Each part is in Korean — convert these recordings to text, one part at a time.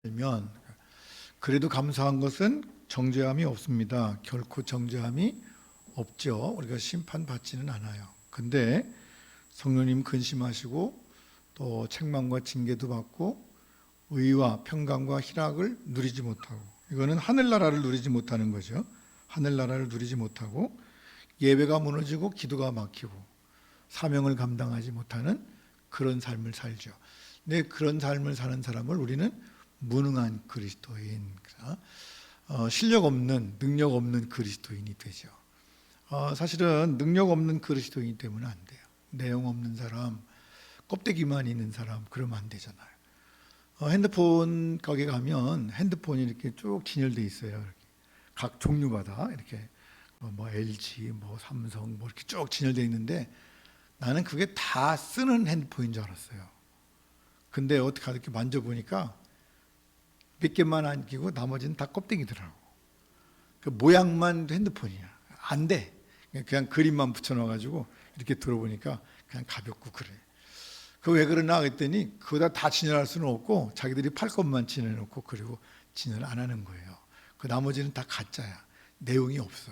면 그래도 감사한 것은 정죄함이 없습니다. 결코 정죄함이 없죠. 우리가 심판받지는 않아요. 근데 성령님 근심하시고 또 책망과 징계도 받고 의와 평강과 희락을 누리지 못하고, 이거는 하늘나라를 누리지 못하는 거죠. 하늘나라를 누리지 못하고 예배가 무너지고 기도가 막히고 사명을 감당하지 못하는 그런 삶을 살죠. 근데 그런 삶을 사는 사람을 우리는 무능한 그리스도인, 실력 없는, 능력 없는 그리스도인이 되죠. 사실은 능력 없는 그리스도인이 되면 안 돼요. 내용 없는 사람, 껍데기만 있는 사람, 그러면 안 되잖아요. 핸드폰 가게 가면 핸드폰이 이렇게 쭉 진열돼 있어요. 이렇게. 각 종류마다 이렇게 뭐 LG, 뭐 삼성, 뭐 이렇게 쭉 진열돼 있는데 나는 그게 다 쓰는 핸드폰인 줄 알았어요. 근데 어떻게 이렇게 만져보니까 몇 개만 안 끼고 나머지는 다 껍데기더라고. 그 모양만 핸드폰이야. 안 돼. 그냥 그림만 붙여놔가지고 이렇게 들어보니까 그냥 가볍고 그래. 그 왜 그러나 했더니 그거다 다 진열할 수는 없고 자기들이 팔 것만 진열해놓고 그리고 진열 안 하는 거예요. 그 나머지는 다 가짜야. 내용이 없어.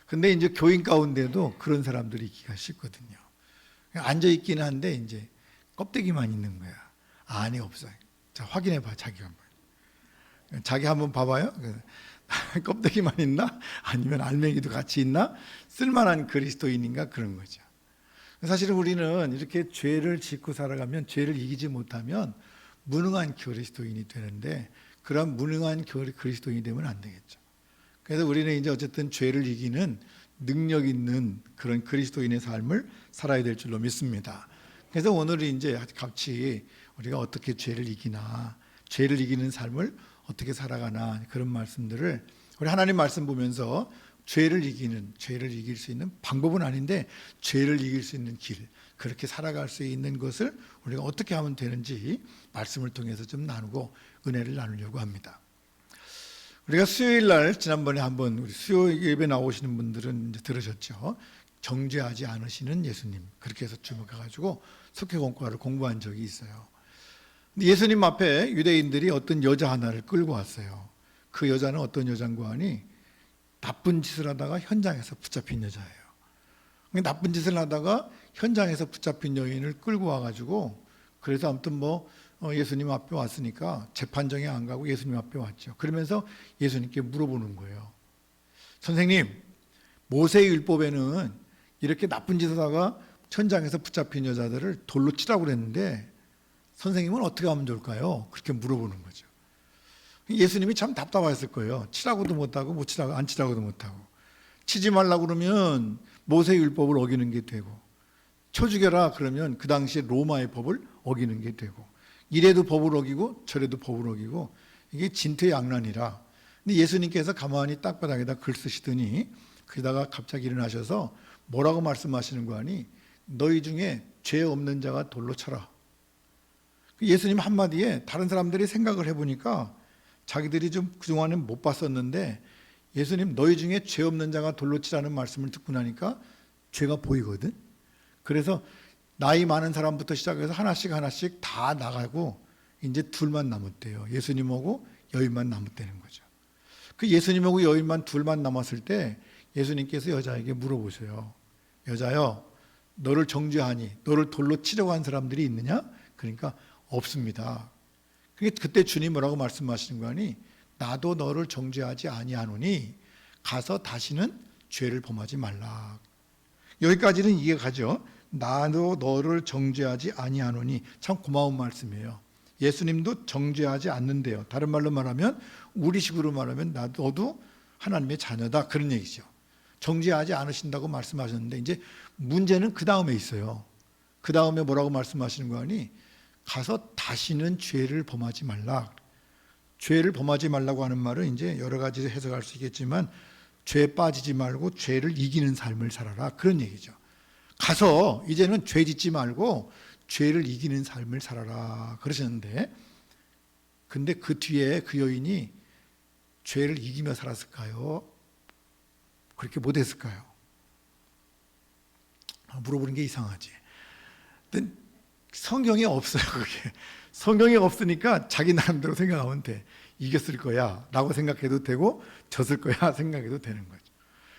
근데 이제 교인 가운데도 그런 사람들이 있기가 쉽거든요. 앉아 있기는 한데 이제 껍데기만 있는 거야. 안이 없어. 자, 확인해 봐, 자기 한번. 자기 한번 봐봐요. 껍데기만 있나? 아니면 알맹이도 같이 있나? 쓸만한 그리스도인인가? 그런 거죠. 사실은 우리는 이렇게 죄를 짓고 살아가면, 죄를 이기지 못하면 무능한 그리스도인이 되는데, 그런 무능한 그리스도인이 되면 안 되겠죠. 그래서 우리는 이제 어쨌든 죄를 이기는 능력 있는 그런 그리스도인의 삶을 살아야 될 줄로 믿습니다. 그래서 오늘 이제 같이 우리가 어떻게 죄를 이기나, 죄를 이기는 삶을 어떻게 살아가나, 그런 말씀들을 우리 하나님 말씀 보면서 죄를 이길 수 있는 방법은 아닌데 죄를 이길 수 있는 길, 그렇게 살아갈 수 있는 것을 우리가 어떻게 하면 되는지 말씀을 통해서 좀 나누고 은혜를 나누려고 합니다. 우리가 수요일 날 지난번에 한번 우리 수요 예배 나오시는 분들은 이제 들으셨죠. 정죄하지 않으시는 예수님, 그렇게 해서 주목해가지고 속회공과를 공부한 적이 있어요. 근데 예수님 앞에 유대인들이 어떤 여자 하나를 끌고 왔어요. 그 여자는 어떤 여자인가 하니 나쁜 짓을 하다가 현장에서 붙잡힌 여자예요. 나쁜 짓을 하다가 현장에서 붙잡힌 여인을 끌고 와가지고, 그래서 아무튼 뭐 예수님 앞에 왔으니까 재판정에 안 가고 예수님 앞에 왔죠. 그러면서 예수님께 물어보는 거예요. 선생님, 모세율법에는 이렇게 나쁜 짓을 하다가 현장에서 붙잡힌 여자들을 돌로 치라고 그랬는데 선생님은 어떻게 하면 좋을까요? 그렇게 물어보는 거죠. 예수님이 참 답답했을 거예요. 치라고도 못하고 못 치라고, 안 치라고도 못하고. 치지 말라고 그러면 모세율법을 어기는 게 되고, 쳐 죽여라 그러면 그 당시에 로마의 법을 어기는 게 되고, 이래도 법을 어기고 저래도 법을 어기고, 이게 진퇴양난이라. 근데 예수님께서 가만히 땅바닥에다 글 쓰시더니 그러다가 갑자기 일어나셔서 뭐라고 말씀하시는 거 아니? 너희 중에 죄 없는 자가 돌로 쳐라. 예수님 한마디에 다른 사람들이 생각을 해보니까 자기들이 좀 그동안은 못 봤었는데 예수님 너희 중에 죄 없는 자가 돌로 치라는 말씀을 듣고 나니까 죄가 보이거든. 그래서 나이 많은 사람부터 시작해서 하나씩 다 나가고 이제 둘만 남았대요. 예수님하고 여인만 남았다는 거죠. 그 예수님하고 여인만 둘만 남았을 때 예수님께서 여자에게 물어보세요. 여자여, 너를 정죄하니 너를 돌로 치려고 한 사람들이 있느냐? 그러니까 없습니다. 그때 주님 뭐라고 말씀하시는 거 아니? 나도 너를 정죄하지 아니하노니 가서 다시는 죄를 범하지 말라. 여기까지는 이해가죠. 나도 너를 정죄하지 아니하노니. 참 고마운 말씀이에요. 예수님도 정죄하지 않는데요. 다른 말로 말하면, 우리식으로 말하면 너도 하나님의 자녀다, 그런 얘기죠. 정죄하지 않으신다고 말씀하셨는데 이제 문제는 그 다음에 있어요. 그 다음에 뭐라고 말씀하시는 거 아니? 가서 다시는 죄를 범하지 말라. 죄를 범하지 말라고 하는 말은 이제 여러 가지 해석할 수 있겠지만 죄에 빠지지 말고 죄를 이기는 삶을 살아라, 그런 얘기죠. 가서 이제는 죄 짓지 말고 죄를 이기는 삶을 살아라 그러셨는데, 근데 그 뒤에 그 여인이 죄를 이기며 살았을까요? 그렇게 못했을까요? 물어보는 게 이상하지. 성경에 없어요, 그게. 성경에 없으니까 자기 나름대로 생각하면 돼. 이겼을 거야 라고 생각해도 되고 졌을 거야 생각해도 되는 거죠.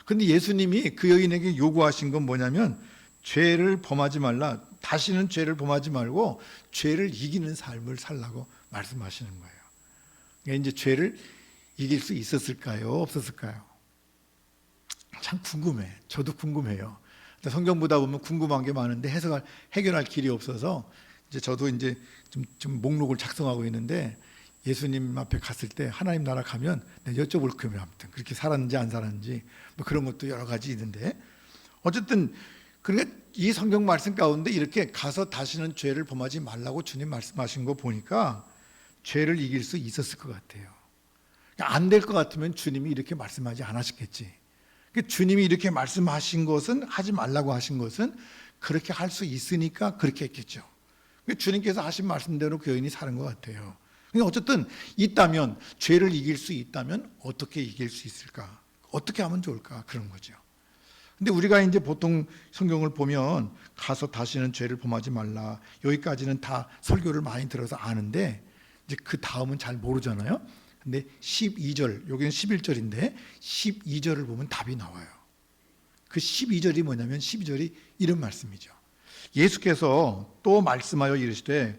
근데 예수님이 그 여인에게 요구하신 건 뭐냐면 죄를 범하지 말라, 다시는 죄를 범하지 말고 죄를 이기는 삶을 살라고 말씀하시는 거예요. 그러니까 이제 죄를 이길 수 있었을까요? 없었을까요? 참 궁금해. 저도 궁금해요. 성경 보다 보면 궁금한 게 많은데 해결할 길이 없어서 이제 저도 이제 좀 목록을 작성하고 있는데, 예수님 앞에 갔을 때 하나님 나라 가면 내가 여쭤볼 거예요. 아무튼 그렇게 살았는지 안 살았는지 뭐 그런 것도 여러 가지 있는데, 어쨌든 그러니까 이 성경 말씀 가운데 이렇게 가서 다시는 죄를 범하지 말라고 주님 말씀하신 거 보니까 죄를 이길 수 있었을 것 같아요. 안 될 것 같으면 주님이 이렇게 말씀하지 않으셨겠지. 주님이 이렇게 말씀하신 것은, 하지 말라고 하신 것은 그렇게 할 수 있으니까 그렇게 했겠죠. 주님께서 하신 말씀대로 그 여인이 사는 것 같아요. 어쨌든 있다면, 죄를 이길 수 있다면 어떻게 이길 수 있을까? 어떻게 하면 좋을까? 그런 거죠. 근데 우리가 이제 보통 성경을 보면 가서 다시는 죄를 범하지 말라, 여기까지는 다 설교를 많이 들어서 아는데 이제 그 다음은 잘 모르잖아요. 근데 12절, 여기는 11절인데 12절을 보면 답이 나와요. 그 12절이 뭐냐면 12절이 이런 말씀이죠. 예수께서 또 말씀하여 이르시되,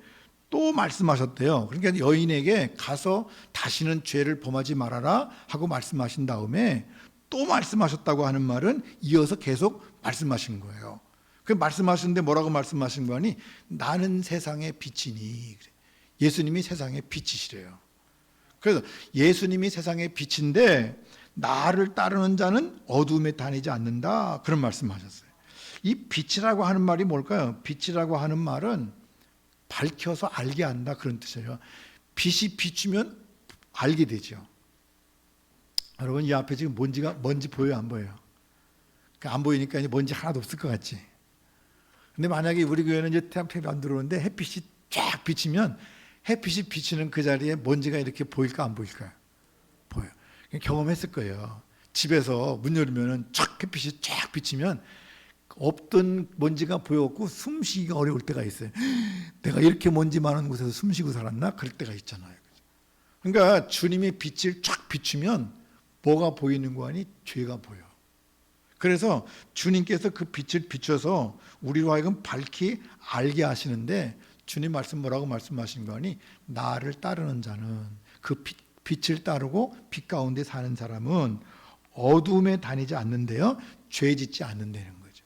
또 말씀하셨대요. 그러니까 여인에게 가서 다시는 죄를 범하지 말아라 하고 말씀하신 다음에 또 말씀하셨다고 하는 말은 이어서 계속 말씀하신 거예요. 그 말씀하시는데 뭐라고 말씀하신 거니? 나는 세상의 빛이니. 예수님이 세상의 빛이시래요. 그래서 예수님이 세상의 빛인데 나를 따르는 자는 어둠에 다니지 않는다, 그런 말씀하셨어요. 이 빛이라고 하는 말이 뭘까요? 빛이라고 하는 말은 밝혀서 알게 한다, 그런 뜻이에요. 빛이 비추면 알게 되죠. 여러분, 이 앞에 지금 먼지 보여요, 안 보여요? 안 보이니까 이제 먼지 하나도 없을 것 같지. 근데 만약에 우리 교회는 이제 태양빛이 안 들어오는데 햇빛이 쫙 비치면, 햇빛이 비치는 그 자리에 먼지가 이렇게 보일까 안 보일까요? 보여요. 경험했을 거예요. 집에서 문 열면은 쫙 햇빛이 쫙 비치면 없던 먼지가 보였고 숨쉬기가 어려울 때가 있어요. 내가 이렇게 먼지 많은 곳에서 숨쉬고 살았나? 그럴 때가 있잖아요. 그러니까 주님의 빛을 쫙 비추면 뭐가 보이는 거 아니? 죄가 보여. 그래서 주님께서 그 빛을 비춰서 우리로 하여금 밝히 알게 하시는데, 주님 말씀 뭐라고 말씀하신 거 아니? 나를 따르는 자는, 그 빛을 따르고 빛 가운데 사는 사람은 어둠에 다니지 않는데요, 죄 짓지 않는다는 거죠.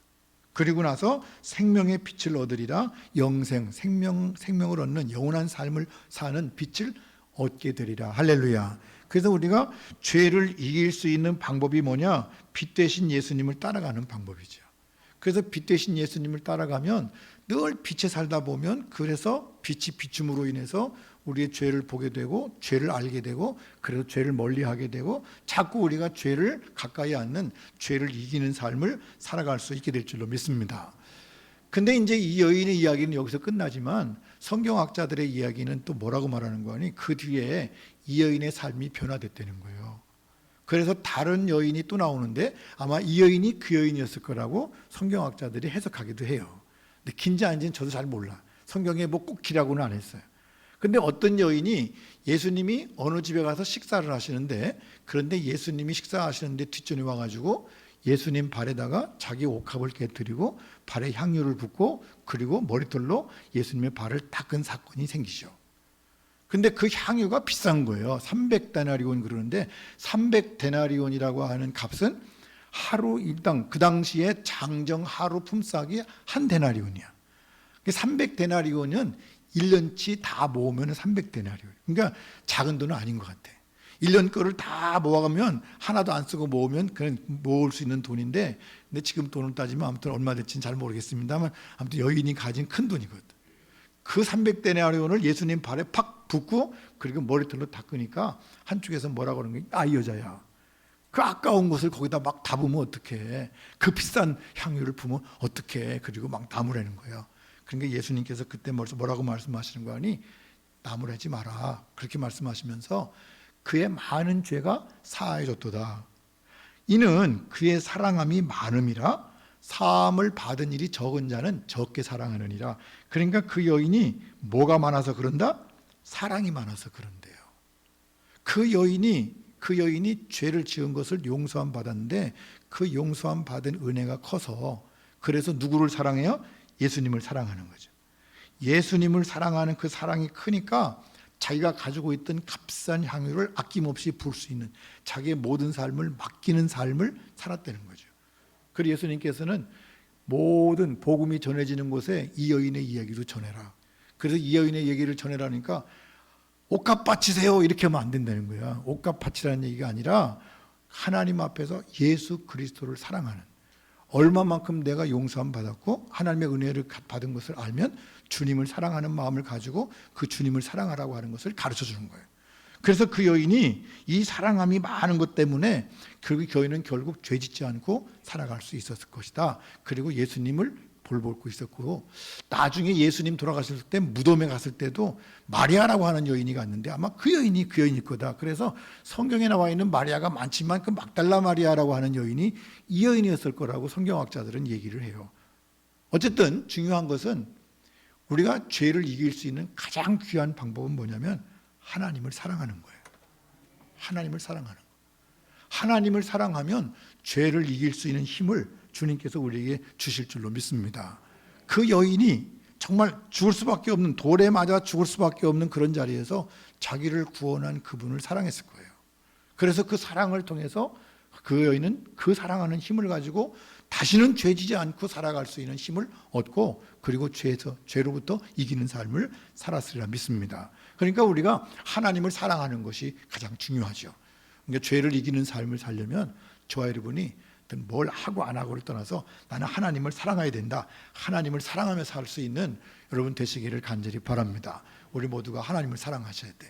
그리고 나서 생명의 빛을 얻으리라. 영생, 생명을 얻는 영원한 삶을 사는 빛을 얻게 되리라. 할렐루야. 그래서 우리가 죄를 이길 수 있는 방법이 뭐냐? 빛 대신 예수님을 따라가는 방법이죠. 그래서 빛 대신 예수님을 따라가면 늘 빛에 살다 보면, 그래서 빛이 비춤으로 인해서 우리의 죄를 보게 되고 죄를 알게 되고, 그래서 죄를 멀리하게 되고, 자꾸 우리가 죄를 가까이 않는, 죄를 이기는 삶을 살아갈 수 있게 될 줄로 믿습니다. 근데 이제 이 여인의 이야기는 여기서 끝나지만 성경학자들의 이야기는 또 뭐라고 말하는 거니? 그 뒤에 이 여인의 삶이 변화됐다는 거예요. 그래서 다른 여인이 또 나오는데 아마 이 여인이 그 여인이었을 거라고 성경학자들이 해석하기도 해요. 근데 긴지 아닌지는 저도 잘 몰라. 성경에 뭐 꼭 기라고는 안 했어요. 근데 어떤 여인이, 예수님이 어느 집에 가서 식사를 하시는데, 그런데 예수님이 식사하시는데 뒷전에 와가지고 예수님 발에다가 자기 옥합을 깨뜨리고 발에 향유를 붓고 그리고 머리털로 예수님의 발을 닦은 사건이 생기죠. 근데 그 향유가 비싼 거예요. 300데나리온 그러는데, 300데나리온이라고 하는 값은 하루 일당, 그 당시에 장정 하루 품삯이 한 데나리온이야. 300데나리온은 1년치 다 모으면 300데나리온. 그러니까 작은 돈은 아닌 것 같아. 1년 거를 다 모아가면 하나도 안 쓰고 모으면 그냥 모을 수 있는 돈인데, 근데 지금 돈을 따지면 아무튼 얼마 될지는 잘 모르겠습니다만 아무튼 여인이 가진 큰 돈이거든. 그 300데나리온을 예수님 발에 팍 붓고 그리고 머리털로 닦으니까 한쪽에서 뭐라고 그러는 거야? 아, 이 여자야, 그 아까운 것을 거기다 막 다 부으면 어떡해? 그 비싼 향유를 부으면 어떡해? 그리고 막 담으라는 거예요. 그러니까 예수님께서 그때 뭐라고 말씀하시는 거 아니? 나무라지 마라, 그렇게 말씀하시면서 그의 많은 죄가 사하여졌도다. 이는 그의 사랑함이 많음이라 사함을 받은 일이 적은 자는 적게 사랑하느니라. 그러니까 그 여인이 뭐가 많아서 그런다? 사랑이 많아서 그런데요. 그 여인이 죄를 지은 것을 용서함 받았는데 그 용서함 받은 은혜가 커서 그래서 누구를 사랑해요? 예수님을 사랑하는 거죠. 예수님을 사랑하는 그 사랑이 크니까 자기가 가지고 있던 값싼 향유를 아낌없이 부을 수 있는 자기의 모든 삶을 맡기는 삶을 살았다는 거죠. 그리고 예수님께서는 모든 복음이 전해지는 곳에 이 여인의 이야기도 전해라. 그래서 이 여인의 얘기를 전해라니까 옷값 바치세요 이렇게 하면 안 된다는 거야. 옷값 바치라는 얘기가 아니라 하나님 앞에서 예수 그리스도를 사랑하는, 얼마만큼 내가 용서함 받았고 하나님의 은혜를 받은 것을 알면 주님을 사랑하는 마음을 가지고 그 주님을 사랑하라고 하는 것을 가르쳐 주는 거예요. 그래서 그 여인이 이 사랑함이 많은 것 때문에 그 여인은 결국 죄 짓지 않고 살아갈 수 있었을 것이다. 그리고 예수님을 볼보고 있었고, 나중에 예수님 돌아가실 때 무덤에 갔을 때도 마리아라고 하는 여인이 갔는데 아마 그 여인일 거다. 그래서 성경에 나와 있는 마리아가 많지만 그 막달라 마리아라고 하는 여인이 이 여인이었을 거라고 성경학자들은 얘기를 해요. 어쨌든 중요한 것은 우리가 죄를 이길 수 있는 가장 귀한 방법은 뭐냐면 하나님을 사랑하는 거예요. 하나님을 사랑하는 거예요. 하나님을 사랑하면 죄를 이길 수 있는 힘을 주님께서 우리에게 주실 줄로 믿습니다. 그 여인이 정말 죽을 수밖에 없는, 돌에 맞아 죽을 수밖에 없는 그런 자리에서 자기를 구원한 그분을 사랑했을 거예요. 그래서 그 사랑을 통해서 그 여인은 그 사랑하는 힘을 가지고 다시는 죄지지 않고 살아갈 수 있는 힘을 얻고, 그리고 죄로부터 이기는 삶을 살았으리라 믿습니다. 그러니까 우리가 하나님을 사랑하는 것이 가장 중요하죠. 그러니까 죄를 이기는 삶을 살려면 저와 여러분이 뭘 하고 안 하고를 떠나서 나는 하나님을 사랑해야 된다, 하나님을 사랑하며 살 수 있는 여러분 되시기를 간절히 바랍니다. 우리 모두가 하나님을 사랑하셔야 돼.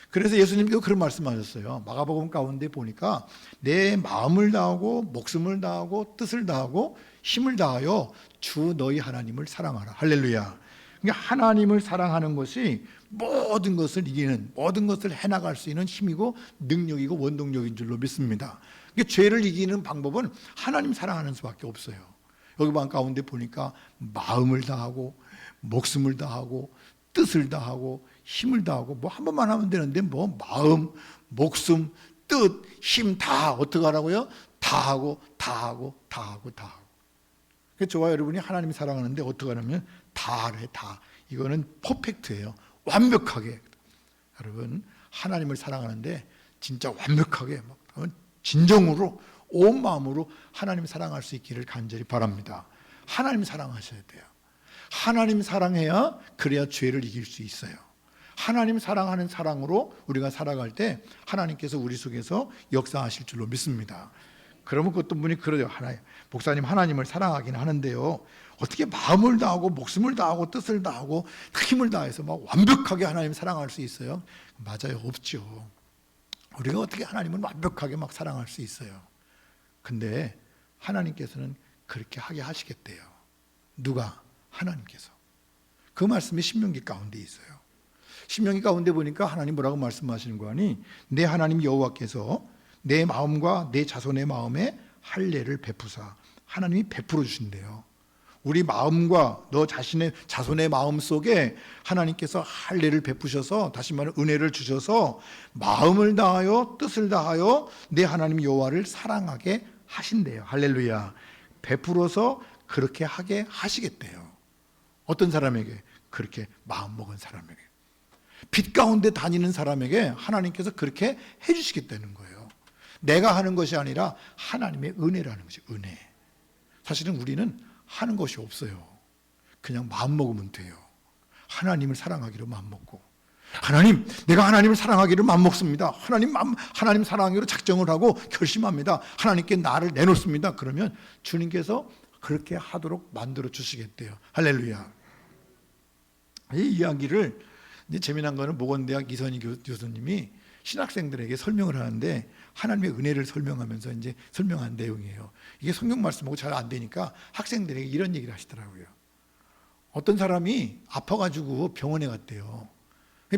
그래서 예수님도 그런 말씀하셨어요. 마가복음 가운데 보니까 내 마음을 다하고 목숨을 다하고 뜻을 다하고 힘을 다하여 주 너희 하나님을 사랑하라. 할렐루야. 그러니까 하나님을 사랑하는 것이 모든 것을 이기는, 모든 것을 해나갈 수 있는 힘이고 능력이고 원동력인 줄로 믿습니다. 그러니까 죄를 이기는 방법은 하나님 사랑하는 수밖에 없어요. 여기 방 가운데 보니까 마음을 다하고 목숨을 다하고 뜻을 다하고 힘을 다하고 뭐 한 번만 하면 되는데 뭐 마음, 목숨, 뜻, 힘 다 어떻게 하라고요? 다 하고. 그래서 저와 여러분이 하나님 사랑하는데 어떻게 하냐면 다 하래, 다. 이거는 퍼펙트예요. 완벽하게. 여러분 하나님을 사랑하는데 진짜 완벽하게 진정으로 온 마음으로 하나님 사랑할 수 있기를 간절히 바랍니다. 하나님 사랑하셔야 돼요. 하나님 사랑해야, 그래야 죄를 이길 수 있어요. 하나님 사랑하는 사랑으로 우리가 살아갈 때 하나님께서 우리 속에서 역사하실 줄로 믿습니다. 그러면 어떤 분이 그러죠. 목사님 하나님을 사랑하긴 하는데요, 어떻게 마음을 다하고 목숨을 다하고 뜻을 다하고 힘을 다해서 막 완벽하게 하나님 사랑할 수 있어요? 맞아요, 없죠. 우리가 어떻게 하나님을 완벽하게 막 사랑할 수 있어요? 근데 하나님께서는 그렇게 하게 하시겠대요. 누가? 하나님께서. 그 말씀이 신명기 가운데 있어요. 신명기 가운데 보니까 하나님 뭐라고 말씀하시는 거 아니? 내 하나님 여호와께서 내 마음과 내 자손의 마음에 할례를 베푸사. 하나님이 베풀어 주신대요. 우리 마음과 너 자신의 자손의 마음 속에 하나님께서 할례를 베푸셔서, 다시 말해 은혜를 주셔서 마음을 다하여 뜻을 다하여 내 하나님 여호와를 사랑하게 하신대요. 할렐루야. 베풀어서 그렇게 하게 하시겠대요. 어떤 사람에게? 그렇게 마음먹은 사람에게. 빛 가운데 다니는 사람에게 하나님께서 그렇게 해주시겠다는 거예요. 내가 하는 것이 아니라 하나님의 은혜라는 거죠. 은혜. 사실은 우리는 하는 것이 없어요. 그냥 마음먹으면 돼요. 하나님을 사랑하기로 마음먹고, 하나님, 내가 하나님을 사랑하기를 마음먹습니다. 하나님 사랑하기로 작정을 하고 결심합니다. 하나님께 나를 내놓습니다. 그러면 주님께서 그렇게 하도록 만들어 주시겠대요. 할렐루야. 이 이야기를 이제 재미난 거는 모건대학 이선희 교수님이 신학생들에게 설명을 하는데 하나님의 은혜를 설명하면서 이제 설명한 내용이에요. 이게 성경 말씀하고 잘 안 되니까 학생들에게 이런 얘기를 하시더라고요. 어떤 사람이 아파가지고 병원에 갔대요.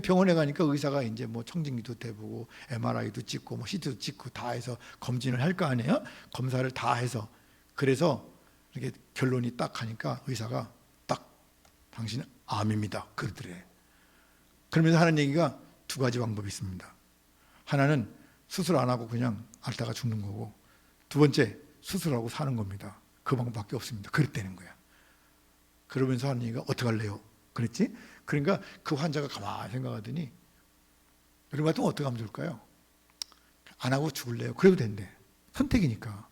병원에 가니까 의사가 이제 뭐 청진기도 대보고 MRI도 찍고 뭐 CT도 찍고 다 해서 검진을 할 거 아니에요? 검사를 다 해서. 그래서 이렇게 결론이 딱 하니까 의사가 딱 당신은 암입니다 그러더래. 그러면서 하는 얘기가 두 가지 방법이 있습니다. 하나는 수술 안 하고 그냥 앓다가 죽는 거고, 두 번째 수술하고 사는 겁니다. 그 방법밖에 없습니다. 그랬다는 거야. 그러면서 하는 얘기가 어떻게 할래요? 그랬지? 그러니까 그 환자가 가만히 생각하더니 이런 것 같으면 어떻게 하면 좋을까요? 안 하고 죽을래요? 그래도 된대. 선택이니까.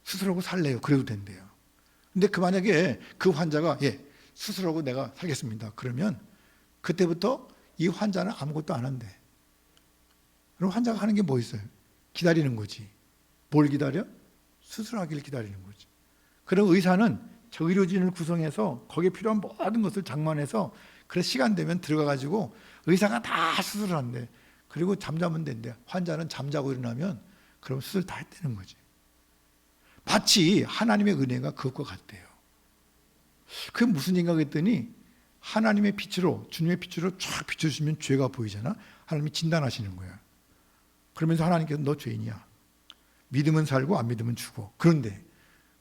수술하고 살래요? 그래도 된대요. 근데 그 만약에 그 환자가 수술하고 내가 살겠습니다. 그러면 그때부터 이 환자는 아무것도 안 한대. 그럼 환자가 하는 게 뭐 있어요? 기다리는 거지. 뭘 기다려? 수술하기를 기다리는 거지. 그럼 의사는 저 의료진을 구성해서 거기에 필요한 모든 것을 장만해서 그래 시간 되면 들어가가지고 의사가 다 수술을 한대. 그리고 잠자면 된대. 환자는 잠자고 일어나면 그럼 수술 다 했다는 거지. 마치 하나님의 은혜가 그것과 같대요. 그게 무슨 얘기인가 했더니 하나님의 빛으로, 주님의 빛으로 쫙 비춰주시면 죄가 보이잖아. 하나님이 진단하시는 거야. 그러면서 하나님께서 너 죄인이야. 믿으면 살고 안 믿으면 죽어. 그런데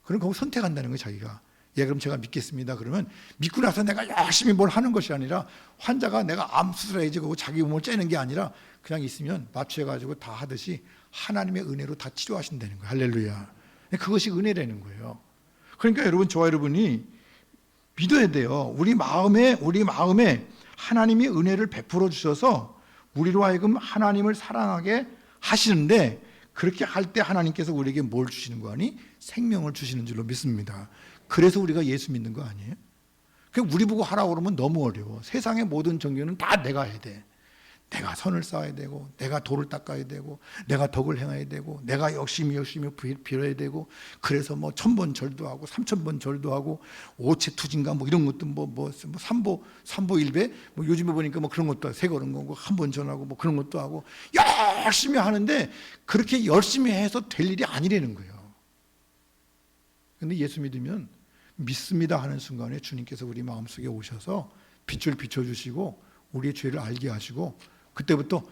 그럼 거기 선택한다는 거예요. 자기가. 그럼 제가 믿겠습니다. 그러면 믿고 나서 내가 열심히 뭘 하는 것이 아니라 환자가 내가 암 수술해야지 그거 자기 몸을 째는 게 아니라 그냥 있으면 마취해가지고 다 하듯이 하나님의 은혜로 다 치료하신다는 거예요. 할렐루야. 그것이 은혜라는 거예요. 그러니까 여러분, 저와 여러분이 믿어야 돼요. 우리 마음에 하나님이 은혜를 베풀어 주셔서 우리로 하여금 하나님을 사랑하게 하시는데, 그렇게 할 때 하나님께서 우리에게 뭘 주시는 거 아니? 생명을 주시는 줄로 믿습니다. 그래서 우리가 예수 믿는 거 아니에요? 그냥 우리 보고 하라고 그러면 너무 어려워. 세상의 모든 종교는 다 내가 해야 돼. 내가 선을 쌓아야 되고, 내가 도를 닦아야 되고, 내가 덕을 행해야 되고, 내가 열심히 빌어야 되고, 그래서 뭐 1000번 절도 하고 3000번 절도 하고 오체투진가 뭐 이런 것도 뭐 삼보 일배 뭐 요즘에 보니까 뭐 그런 것도 세 걸음 거고 한 번 전하고 뭐 그런 것도 하고 열심히 하는데 그렇게 열심히 해서 될 일이 아니라는 거예요. 근데 예수 믿으면 믿습니다 하는 순간에 주님께서 우리 마음속에 오셔서 빛을 비춰주시고 우리의 죄를 알게 하시고, 그때부터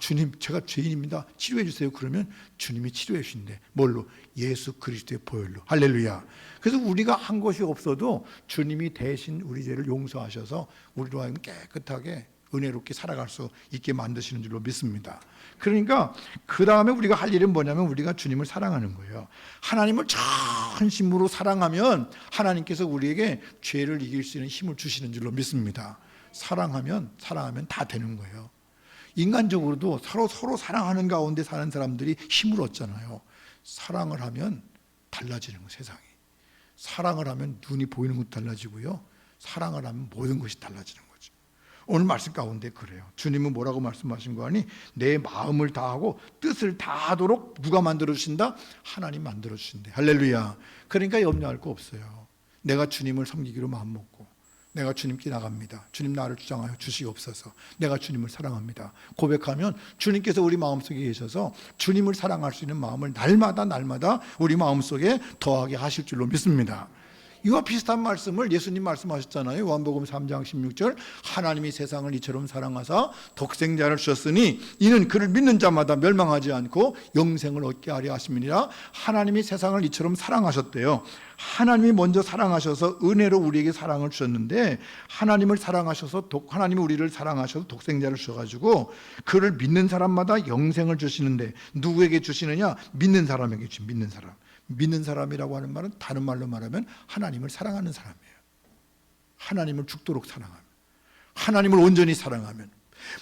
주님 제가 죄인입니다 치료해 주세요. 그러면 주님이 치료해 주신대. 뭘로? 예수 그리스도의 보혈로. 할렐루야. 그래서 우리가 한 것이 없어도 주님이 대신 우리 죄를 용서하셔서 우리로 하여금 깨끗하게 은혜롭게 살아갈 수 있게 만드시는 줄로 믿습니다. 그러니까 그 다음에 우리가 할 일은 뭐냐면 우리가 주님을 사랑하는 거예요. 하나님을 전심으로 사랑하면 하나님께서 우리에게 죄를 이길 수 있는 힘을 주시는 줄로 믿습니다. 사랑하면 다 되는 거예요. 인간적으로도 서로 사랑하는 가운데 사는 사람들이 힘을 얻잖아요. 사랑을 하면 달라지는 거예요. 세상이. 사랑을 하면 눈이 보이는 것도 달라지고요. 사랑을 하면 모든 것이 달라지는 거죠. 오늘 말씀 가운데 그래요. 주님은 뭐라고 말씀하신 거 아니? 내 마음을 다하고 뜻을 다하도록 누가 만들어주신다? 하나님 만들어주신대. 할렐루야. 그러니까 염려할 거 없어요. 내가 주님을 섬기기로 마음먹고 내가 주님께 나갑니다. 주님 나를 주장하여 주시옵소서. 내가 주님을 사랑합니다. 고백하면 주님께서 우리 마음속에 계셔서 주님을 사랑할 수 있는 마음을 날마다 우리 마음속에 더하게 하실 줄로 믿습니다. 이와 비슷한 말씀을 예수님 말씀하셨잖아요. 요한복음 3장 16절 하나님이 세상을 이처럼 사랑하사 독생자를 주셨으니 이는 그를 믿는 자마다 멸망하지 않고 영생을 얻게 하려 하심이니라. 하나님이 세상을 이처럼 사랑하셨대요. 하나님이 먼저 사랑하셔서 은혜로 우리에게 사랑을 주셨는데 하나님이 우리를 사랑하셔서 독생자를 주셔가지고 그를 믿는 사람마다 영생을 주시는데 누구에게 주시느냐? 믿는 사람에게 주십니다. 믿는 사람. 믿는 사람이라고 하는 말은 다른 말로 말하면 하나님을 사랑하는 사람이에요. 하나님을 죽도록 사랑하면, 하나님을 온전히 사랑하면,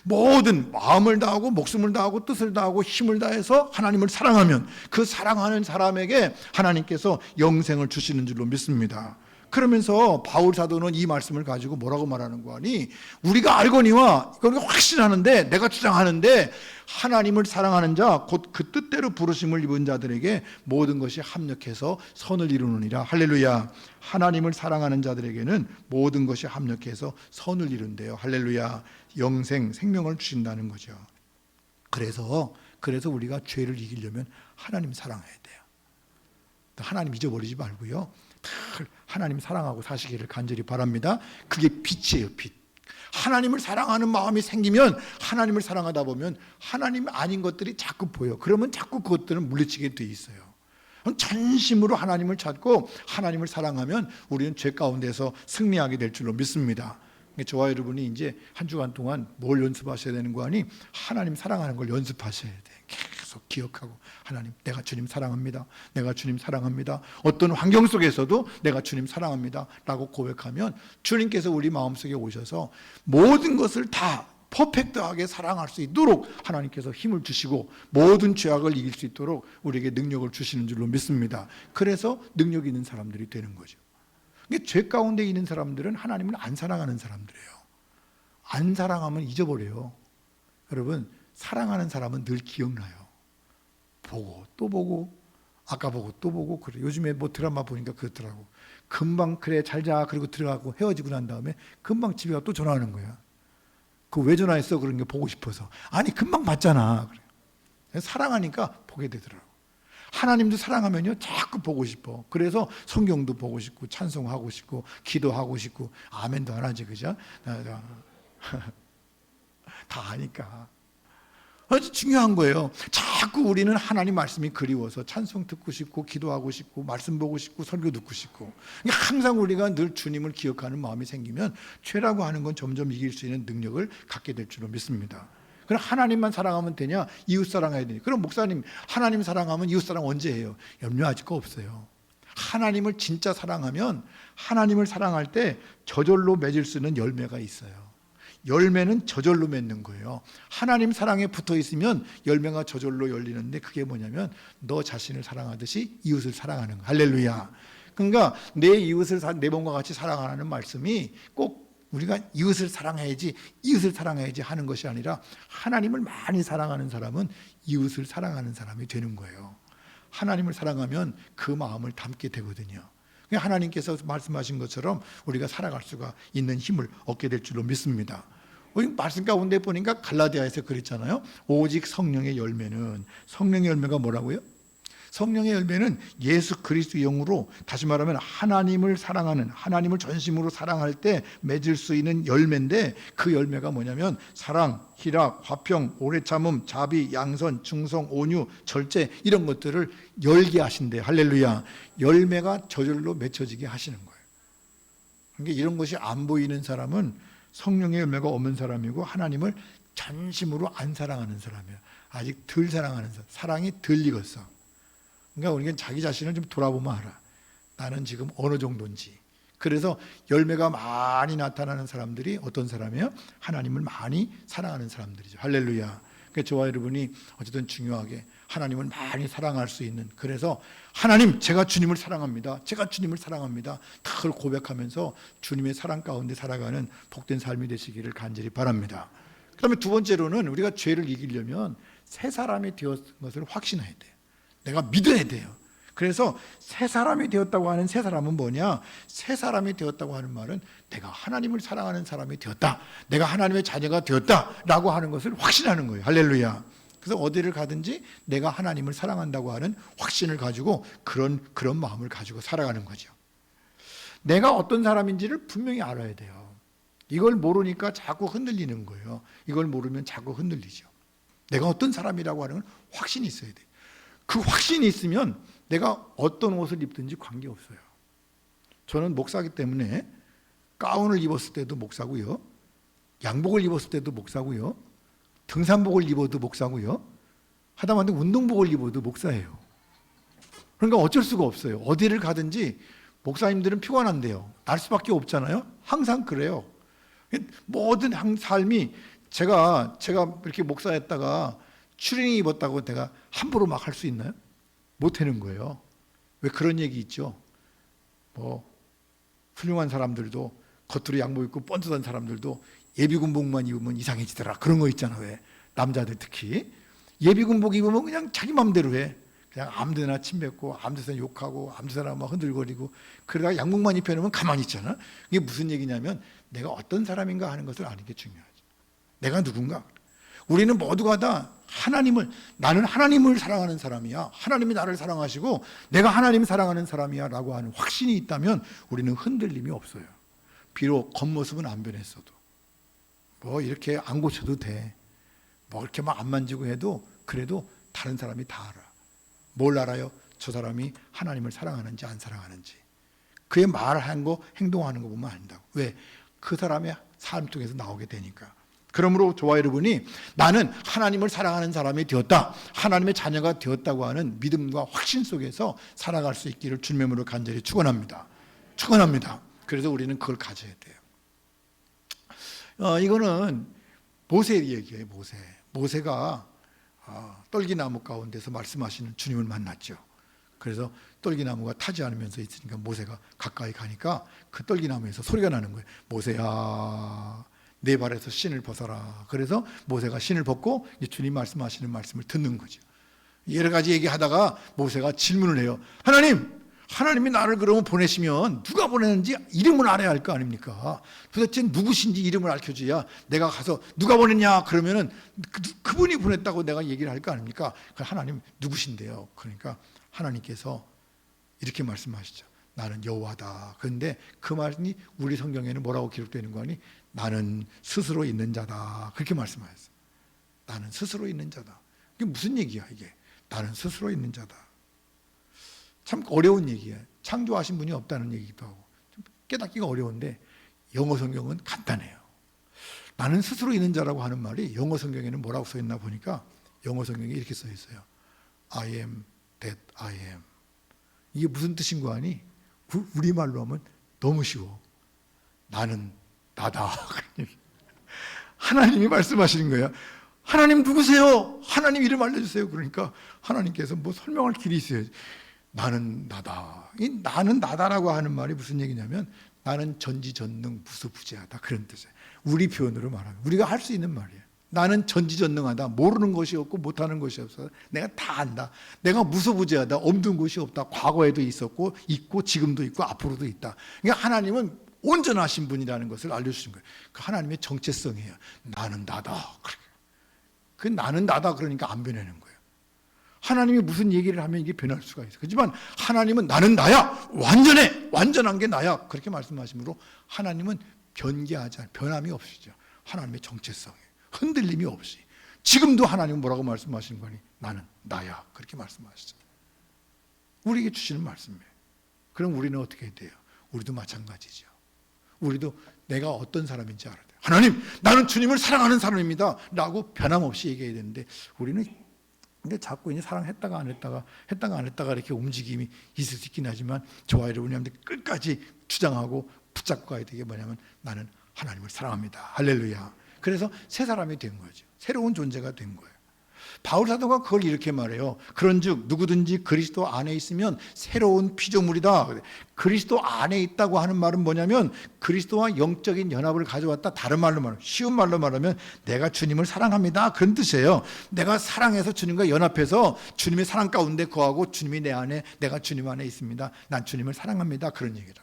모든 마음을 다하고 목숨을 다하고 뜻을 다하고 힘을 다해서 하나님을 사랑하면 그 사랑하는 사람에게 하나님께서 영생을 주시는 줄로 믿습니다. 그러면서 바울 사도는 이 말씀을 가지고 뭐라고 말하는 거 아니? 우리가 알거니와 이걸 확신하는데, 내가 주장하는데 하나님을 사랑하는 자 곧 그 뜻대로 부르심을 입은 자들에게 모든 것이 합력해서 선을 이루느니라. 할렐루야. 하나님을 사랑하는 자들에게는 모든 것이 합력해서 선을 이룬대요. 할렐루야. 영생, 생명을 주신다는 거죠. 그래서 우리가 죄를 이기려면 하나님 사랑해야 돼요. 하나님 잊어버리지 말고요. 하나님 사랑하고 사시기를 간절히 바랍니다. 그게 빛이에요. 빛. 하나님을 사랑하는 마음이 생기면, 하나님을 사랑하다 보면 하나님 아닌 것들이 자꾸 보여. 그러면 자꾸 그것들은 물리치게 돼 있어요. 전심으로 하나님을 찾고 하나님을 사랑하면 우리는 죄 가운데서 승리하게 될 줄로 믿습니다. 저와 여러분이 이제 한 주간 동안 뭘 연습하셔야 되는 거 아니? 하나님 사랑하는 걸 연습하셔야 돼. 계속 기억하고, 하나님, 내가 주님 사랑합니다. 내가 주님 사랑합니다. 어떤 환경 속에서도 내가 주님 사랑합니다 라고 고백하면 주님께서 우리 마음속에 오셔서 모든 것을 다 퍼펙트하게 사랑할 수 있도록 하나님께서 힘을 주시고 모든 죄악을 이길 수 있도록 우리에게 능력을 주시는 줄로 믿습니다. 그래서 능력 있는 사람들이 되는 거죠. 죄 가운데 있는 사람들은 하나님을 안 사랑하는 사람들이에요. 안 사랑하면 잊어버려요. 여러분, 사랑하는 사람은 늘 기억나요. 보고 또 보고, 아까 보고 또 보고. 그래, 요즘에 뭐 드라마 보니까 그렇더라고. 금방 그래 잘 자 그리고 들어가고 헤어지고 난 다음에 금방 집에 가 또 전화하는 거야. 그 왜 전화했어? 그런 게 보고 싶어서. 아니 금방 봤잖아. 그래. 사랑하니까 보게 되더라고. 하나님도 사랑하면요 자꾸 보고 싶어. 그래서 성경도 보고 싶고 찬송하고 싶고 기도하고 싶고 아멘도 안 하지, 그죠? 다 아니까. 아주 중요한 거예요. 자꾸 우리는 하나님 말씀이 그리워서 찬송 듣고 싶고 기도하고 싶고 말씀 보고 싶고 설교 듣고 싶고, 항상 우리가 늘 주님을 기억하는 마음이 생기면 죄라고 하는 건 점점 이길 수 있는 능력을 갖게 될 줄로 믿습니다. 그럼 하나님만 사랑하면 되냐? 이웃 사랑해야 되냐? 그럼 목사님, 하나님 사랑하면 이웃 사랑 언제 해요? 염려하실 거 없어요. 하나님을 진짜 사랑하면 하나님을 사랑할 때 저절로 맺을 수 있는 열매가 있어요. 열매는 저절로 맺는 거예요. 하나님 사랑에 붙어 있으면 열매가 저절로 열리는데, 그게 뭐냐면 너 자신을 사랑하듯이 이웃을 사랑하는 거. 할렐루야. 그러니까 내 이웃을 내 몸과 같이 사랑하라는 말씀이 꼭 우리가 이웃을 사랑해야지 이웃을 사랑해야지 하는 것이 아니라, 하나님을 많이 사랑하는 사람은 이웃을 사랑하는 사람이 되는 거예요. 하나님을 사랑하면 그 마음을 담게 되거든요. 하나님께서 말씀하신 것처럼 우리가 살아갈 수가 있는 힘을 얻게 될 줄로 믿습니다. 말씀 가운데 보니까 갈라디아에서 그랬잖아요. 오직 성령의 열매는, 성령의 열매가 뭐라고요? 성령의 열매는 예수 그리스도 영으로, 다시 말하면 하나님을 사랑하는, 하나님을 전심으로 사랑할 때 맺을 수 있는 열매인데, 그 열매가 뭐냐면 사랑, 희락, 화평, 오래 참음, 자비, 양선, 충성, 온유, 절제, 이런 것들을 열게 하신대요. 할렐루야. 열매가 저절로 맺혀지게 하시는 거예요. 그러니까 이런 것이 안 보이는 사람은 성령의 열매가 없는 사람이고, 하나님을 전심으로 안 사랑하는 사람이에요. 아직 덜 사랑하는 사람, 사랑이 덜 익었어. 그러니까 우리가 자기 자신을 좀 돌아보면 알아. 나는 지금 어느 정도인지. 그래서 열매가 많이 나타나는 사람들이 어떤 사람이에요? 하나님을 많이 사랑하는 사람들이죠. 할렐루야. 그러니까 저와 여러분이 어쨌든 중요하게 하나님을 많이 사랑할 수 있는, 그래서 하나님, 제가 주님을 사랑합니다. 제가 주님을 사랑합니다. 그걸 고백하면서 주님의 사랑 가운데 살아가는 복된 삶이 되시기를 간절히 바랍니다. 그 다음에 두 번째로는 우리가 죄를 이기려면 새 사람이 되었던 것을 확신해야 돼요. 내가 믿어야 돼요. 그래서 새 사람이 되었다고 하는 새 사람은 뭐냐? 새 사람이 되었다고 하는 말은 내가 하나님을 사랑하는 사람이 되었다, 내가 하나님의 자녀가 되었다라고 하는 것을 확신하는 거예요. 할렐루야. 그래서 어디를 가든지 내가 하나님을 사랑한다고 하는 확신을 가지고 그런 마음을 가지고 살아가는 거죠. 내가 어떤 사람인지를 분명히 알아야 돼요. 이걸 모르니까 자꾸 흔들리는 거예요. 이걸 모르면 자꾸 흔들리죠. 내가 어떤 사람이라고 하는 건 확신이 있어야 돼요. 그 확신이 있으면 내가 어떤 옷을 입든지 관계없어요. 저는 목사기 때문에 가운을 입었을 때도 목사고요, 양복을 입었을 때도 목사고요, 등산복을 입어도 목사고요, 하다못해 운동복을 입어도 목사예요. 그러니까 어쩔 수가 없어요. 어디를 가든지 목사님들은 피곤한데요, 날 수밖에 없잖아요. 항상 그래요. 모든 삶이, 제가 이렇게 목사했다가 추리닝 입었다고 내가 함부로 막 할 수 있나요? 못 하는 거예요. 왜 그런 얘기 있죠? 뭐 훌륭한 사람들도, 겉으로 양복 입고 뻔뻔한 사람들도 예비군복만 입으면 이상해지더라, 그런 거 있잖아. 왜 남자들 특히 예비군복 입으면 그냥 자기 마음대로 해. 그냥 아무데나 침뱉고 아무데나 욕하고 아무데나 막 흔들거리고, 그러다가 양복만 입혀놓으면 가만히 있잖아. 이게 무슨 얘기냐면 내가 어떤 사람인가 하는 것을 아는 게 중요하죠. 내가 누군가. 우리는 모두가 다 나는 하나님을 사랑하는 사람이야, 하나님이 나를 사랑하시고 내가 하나님 사랑하는 사람이야 라고 하는 확신이 있다면 우리는 흔들림이 없어요. 비록 겉모습은 안 변했어도, 뭐 이렇게 안 고쳐도 돼, 뭐 이렇게 막 안 만지고 해도, 그래도 다른 사람이 다 알아. 뭘 알아요? 저 사람이 하나님을 사랑하는지 안 사랑하는지, 그의 말한 거 행동하는 거 보면 안다고. 왜? 그 사람의 삶 통해서 나오게 되니까. 그러므로 저와 여러분이 나는 하나님을 사랑하는 사람이 되었다, 하나님의 자녀가 되었다고 하는 믿음과 확신 속에서 살아갈 수 있기를 주님의 이름으로 간절히 축원합니다. 축원합니다. 그래서 우리는 그걸 가져야 돼요. 이거는 모세의 얘기예요. 모세가 떨기나무 가운데서 말씀하시는 주님을 만났죠. 그래서 떨기나무가 타지 않으면서 있으니까 모세가 가까이 가니까 그 떨기나무에서 소리가 나는 거예요. 모세야, 내 발에서 신을 벗어라. 그래서 모세가 신을 벗고 주님 말씀하시는 말씀을 듣는 거죠. 여러 가지 얘기하다가 모세가 질문을 해요. 하나님이 나를 그러면 보내시면 누가 보냈는지 이름을 알아야 할 거 아닙니까? 도대체 누구신지 이름을 알려줘야 내가 가서 누가 보냈냐 그러면은 그분이 보냈다고 내가 얘기를 할 거 아닙니까? 하나님 누구신데요? 그러니까 하나님께서 이렇게 말씀하시죠. 나는 여호와다. 그런데 그 말이 우리 성경에는 뭐라고 기록되는 거 아니? 나는 스스로 있는 자다. 그렇게 말씀하셨어요. 나는 스스로 있는 자다. 이게 무슨 얘기야 이게? 나는 스스로 있는 자다. 참 어려운 얘기예요. 창조하신 분이 없다는 얘기기도 하고 좀 깨닫기가 어려운데 영어 성경은 간단해요. 나는 스스로 있는 자라고 하는 말이 영어 성경에는 뭐라고 써 있나 보니까 영어 성경에 이렇게 써 있어요. I am that I am. 이게 무슨 뜻인 거 아니? 우리말로 하면 너무 쉬워. 나는 나다. 하나님이 말씀하시는 거예요. 하나님 누구세요? 하나님 이름 알려주세요. 그러니까 하나님께서 뭐 설명할 길이 있어야지. 나는 나다. 이 나는 나다라고 하는 말이 무슨 얘기냐면 나는 전지전능 무소부재하다 그런 뜻이에요. 우리 표현으로 말하면 우리가 할 수 있는 말이에요. 나는 전지전능하다. 모르는 것이 없고 못하는 것이 없어. 내가 다 안다. 내가 무소부재하다. 없는 것이 없다. 과거에도 있었고 있고 지금도 있고 앞으로도 있다. 그러니까 하나님은 온전하신 분이라는 것을 알려주신 거예요. 그 하나님의 정체성이에요. 나는 나다. 그 나는 나다 그러니까 안 변하는 거예요. 하나님이 무슨 얘기를 하면 이게 변할 수가 있어요. 그렇지만 하나님은 나는 나야. 완전해. 완전한 게 나야. 그렇게 말씀하시므로 하나님은 변개하지 않아요. 변함이 없으죠. 하나님의 정체성이에요. 흔들림이 없이. 지금도 하나님은 뭐라고 말씀하시는 거니? 나는 나야. 그렇게 말씀하시죠. 우리에게 주시는 말씀이에요. 그럼 우리는 어떻게 돼요? 우리도 마찬가지죠. 우리도 내가 어떤 사람인지 알아야 돼요. 하나님, 나는 주님을 사랑하는 사람입니다. 라고 변함없이 얘기해야 되는데 우리는 근데 자꾸 이제 사랑했다가 안 했다가 이렇게 움직임이 있을 수 있긴 하지만 저와 여러분이 끝까지 주장하고 붙잡고 가야 되게 뭐냐면 나는 하나님을 사랑합니다. 할렐루야. 그래서 새 사람이 된 거죠. 새로운 존재가 된 거예요. 바울 사도가 그걸 이렇게 말해요. 그런즉 누구든지 그리스도 안에 있으면 새로운 피조물이다. 그리스도 안에 있다고 하는 말은 뭐냐면 그리스도와 영적인 연합을 가져왔다. 다른 말로 말하면 쉬운 말로 말하면 내가 주님을 사랑합니다. 그런 뜻이에요. 내가 사랑해서 주님과 연합해서 주님의 사랑 가운데 거하고 주님이 내 안에 내가 주님 안에 있습니다. 난 주님을 사랑합니다. 그런 얘기다.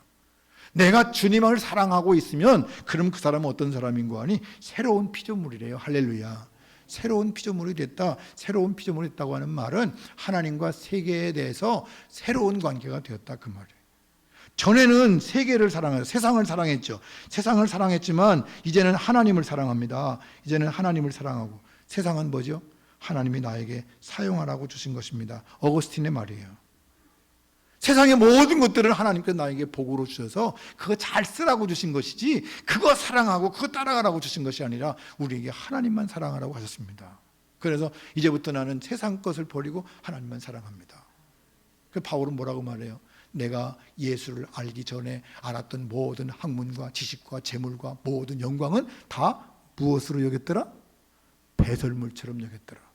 내가 주님을 사랑하고 있으면 그럼 그 사람은 어떤 사람인 거 아니? 새로운 피조물이래요. 할렐루야. 새로운 피조물이 됐다. 새로운 피조물이 됐다고 하는 말은 하나님과 세계에 대해서 새로운 관계가 되었다 그 말이에요. 전에는 세계를 사랑해요. 세상을 사랑했죠. 세상을 사랑했지만 이제는 하나님을 사랑합니다. 이제는 하나님을 사랑하고 세상은 뭐죠? 하나님이 나에게 사용하라고 주신 것입니다. 어거스틴의 말이에요. 세상의 모든 것들을 하나님께서 나에게 복으로 주셔서 그거 잘 쓰라고 주신 것이지 그거 사랑하고 그거 따라가라고 주신 것이 아니라 우리에게 하나님만 사랑하라고 하셨습니다. 그래서 이제부터 나는 세상 것을 버리고 하나님만 사랑합니다. 그 바울은 뭐라고 말해요? 내가 예수를 알기 전에 알았던 모든 학문과 지식과 재물과 모든 영광은 다 무엇으로 여겼더라? 배설물처럼 여겼더라.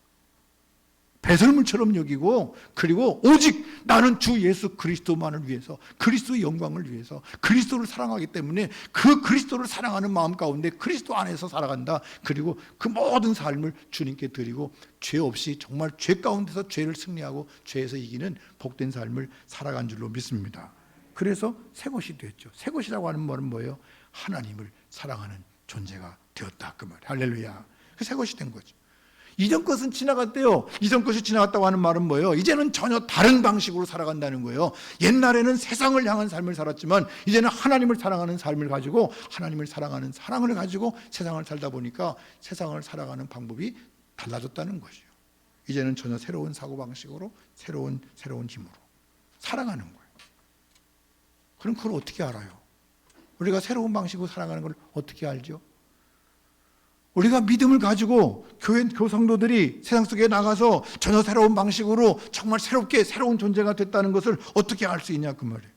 배설물처럼 여기고 그리고 오직 나는 주 예수 그리스도만을 위해서 그리스도의 영광을 위해서 그리스도를 사랑하기 때문에 그 그리스도를 사랑하는 마음 가운데 그리스도 안에서 살아간다. 그리고 그 모든 삶을 주님께 드리고 죄 없이 정말 죄 가운데서 죄를 승리하고 죄에서 이기는 복된 삶을 살아간 줄로 믿습니다. 그래서 새 것이 됐죠. 새 것이라고 하는 말은 뭐예요? 하나님을 사랑하는 존재가 되었다 그 말이에요. 할렐루야. 그 새 것이 된 거죠. 이전 것은 지나갔대요. 이전 것이 지나갔다고 하는 말은 뭐예요? 이제는 전혀 다른 방식으로 살아간다는 거예요. 옛날에는 세상을 향한 삶을 살았지만 이제는 하나님을 사랑하는 삶을 가지고 하나님을 사랑하는 사랑을 가지고 세상을 살다 보니까 세상을 살아가는 방법이 달라졌다는 것이죠. 이제는 전혀 새로운 사고방식으로 새로운 힘으로 사랑하는 거예요. 그럼 그걸 어떻게 알아요? 우리가 새로운 방식으로 살아가는 걸 어떻게 알죠? 우리가 믿음을 가지고 교성도들이 세상 속에 나가서 전혀 새로운 방식으로 정말 새롭게 새로운 존재가 됐다는 것을 어떻게 알 수 있냐 그 말이에요.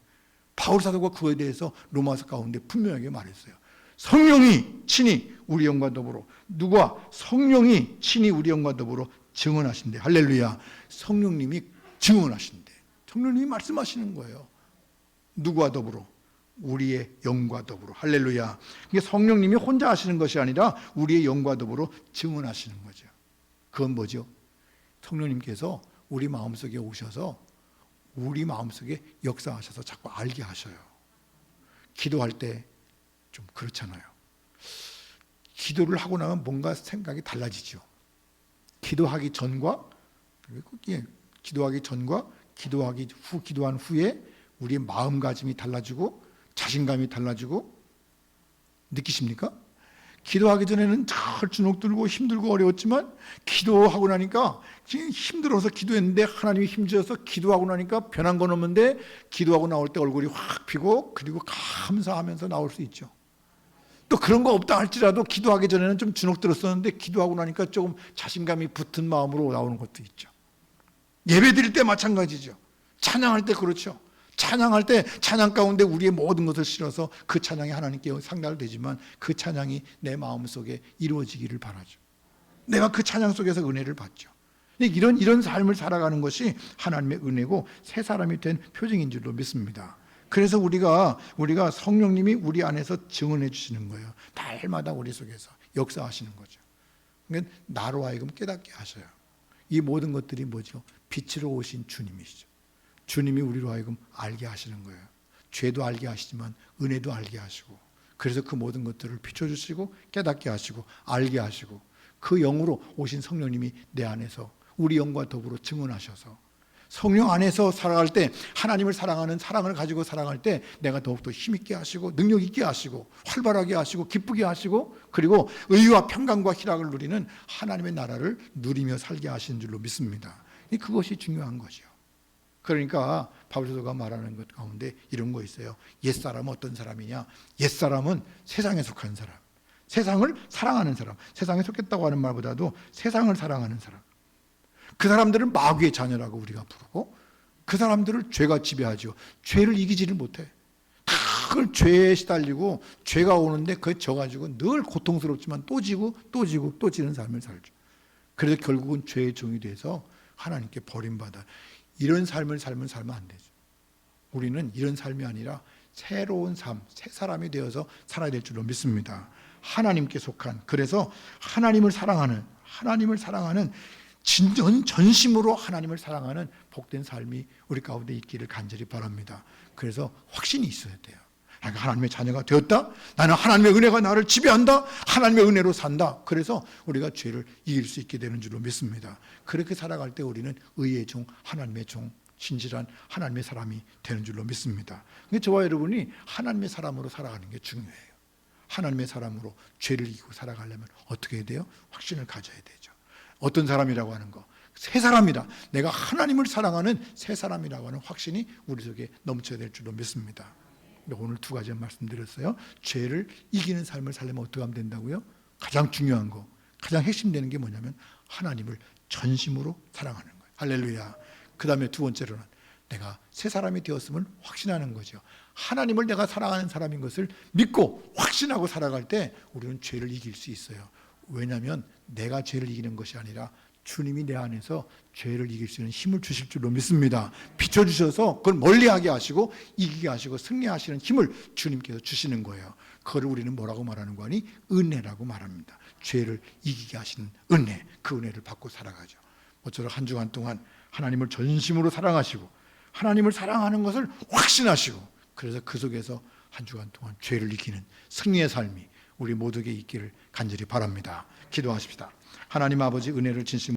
바울 사도가 그거에 대해서 로마서 가운데 분명하게 말했어요. 성령이 친히 우리 영과 더불어, 누가? 성령이 친히 우리 영과 더불어 증언하신대. 할렐루야. 성령님이 증언하신대. 성령님이 말씀하시는 거예요. 누구와 더불어? 우리의 영과 더불어. 할렐루야. 이게 성령님이 혼자 하시는 것이 아니라 우리의 영과 더불어 증언하시는 거죠. 그건 뭐죠? 성령님께서 우리 마음속에 오셔서 우리 마음속에 역사하셔서 자꾸 알게 하셔요. 기도할 때 좀 그렇잖아요. 기도를 하고 나면 뭔가 생각이 달라지죠. 기도하기 전과 기도한 후에 우리의 마음가짐이 달라지고 자신감이 달라지고, 느끼십니까? 기도하기 전에는 잘 주눅들고 힘들고 어려웠지만 기도하고 나니까 힘들어서 기도했는데 하나님이 힘주셔서 기도하고 나니까 변한 건 없는데 기도하고 나올 때 얼굴이 확 피고 그리고 감사하면서 나올 수 있죠. 또 그런 거 없다 할지라도 기도하기 전에는 좀 주눅들었었는데 기도하고 나니까 조금 자신감이 붙은 마음으로 나오는 것도 있죠. 예배 드릴 때 마찬가지죠. 찬양할 때 그렇죠. 찬양할 때 찬양 가운데 우리의 모든 것을 실어서 그 찬양이 하나님께 상달되지만 그 찬양이 내 마음속에 이루어지기를 바라죠. 내가 그 찬양 속에서 은혜를 받죠. 이런 삶을 살아가는 것이 하나님의 은혜고 새 사람이 된 표징인 줄로 믿습니다. 그래서 우리가 성령님이 우리 안에서 증언해 주시는 거예요. 날마다 우리 속에서 역사하시는 거죠. 그러니까 나로 하여금 깨닫게 하셔요. 이 모든 것들이 뭐죠? 빛으로 오신 주님이시죠. 주님이 우리로 하여금 알게 하시는 거예요. 죄도 알게 하시지만 은혜도 알게 하시고, 그래서 그 모든 것들을 비춰주시고 깨닫게 하시고 알게 하시고, 그 영으로 오신 성령님이 내 안에서 우리 영과 더불어 증언하셔서 성령 안에서 살아갈 때, 하나님을 사랑하는 사랑을 가지고 살아갈 때 내가 더욱더 힘있게 하시고 능력 있게 하시고 활발하게 하시고 기쁘게 하시고, 그리고 의와 평강과 희락을 누리는 하나님의 나라를 누리며 살게 하시는 줄로 믿습니다. 그것이 중요한 거죠. 그러니까 바울 사도가 말하는 것 가운데 이런 거 있어요. 옛사람은 어떤 사람이냐? 옛사람은 세상에 속한 사람, 세상을 사랑하는 사람. 세상에 속했다고 하는 말보다도 세상을 사랑하는 사람. 그 사람들은 마귀의 자녀라고 우리가 부르고, 그 사람들을 죄가 지배하죠. 죄를 이기지를 못해. 그걸 죄에 시달리고 죄가 오는데 그에 져가지고 늘 고통스럽지만 또 지고 또 지고 또 지는 삶을 살죠. 그래서 결국은 죄의 종이 돼서 하나님께 버림받아. 이런 삶을 살면 안 되죠. 우리는 이런 삶이 아니라 새로운 삶, 새 사람이 되어서 살아야 될 줄로 믿습니다. 하나님께 속한, 그래서 하나님을 사랑하는 전심으로 하나님을 사랑하는 복된 삶이 우리 가운데 있기를 간절히 바랍니다. 그래서 확신이 있어야 돼요. 내가 하나님의 자녀가 되었다. 나는 하나님의 은혜가 나를 지배한다. 하나님의 은혜로 산다. 그래서 우리가 죄를 이길 수 있게 되는 줄로 믿습니다. 그렇게 살아갈 때 우리는 의의 종, 하나님의 종, 진실한 하나님의 사람이 되는 줄로 믿습니다. 근데 저와 여러분이 하나님의 사람으로 살아가는 게 중요해요. 하나님의 사람으로 죄를 이기고 살아가려면 어떻게 해야 돼요? 확신을 가져야 되죠. 어떤 사람이라고 하는 거? 새 사람이다. 내가 하나님을 사랑하는 새 사람이라고 하는 확신이 우리 속에 넘쳐야 될 줄로 믿습니다. 오늘 두 가지 말씀드렸어요. 죄를 이기는 삶을 살려면 어떻게 하면 된다고요? 가장 중요한 거, 가장 핵심되는 게 뭐냐면 하나님을 전심으로 사랑하는 거예요. 할렐루야. 그 다음에 두 번째로는 내가 새 사람이 되었음을 확신하는 거죠. 하나님을 내가 사랑하는 사람인 것을 믿고 확신하고 살아갈 때 우리는 죄를 이길 수 있어요. 왜냐하면 내가 죄를 이기는 것이 아니라 주님이 내 안에서 죄를 이길 수 있는 힘을 주실 줄로 믿습니다. 비춰주셔서 그걸 멀리하게 하시고 이기게 하시고 승리하시는 힘을 주님께서 주시는 거예요. 그걸 우리는 뭐라고 말하는 거니? 은혜라고 말합니다. 죄를 이기게 하시는 은혜, 그 은혜를 받고 살아가죠. 모쪼록 한 주간 동안 하나님을 전심으로 사랑하시고 하나님을 사랑하는 것을 확신하시고, 그래서 그 속에서 한 주간 동안 죄를 이기는 승리의 삶이 우리 모두에게 있기를 간절히 바랍니다. 기도하십시다. 하나님 아버지, 은혜를 진심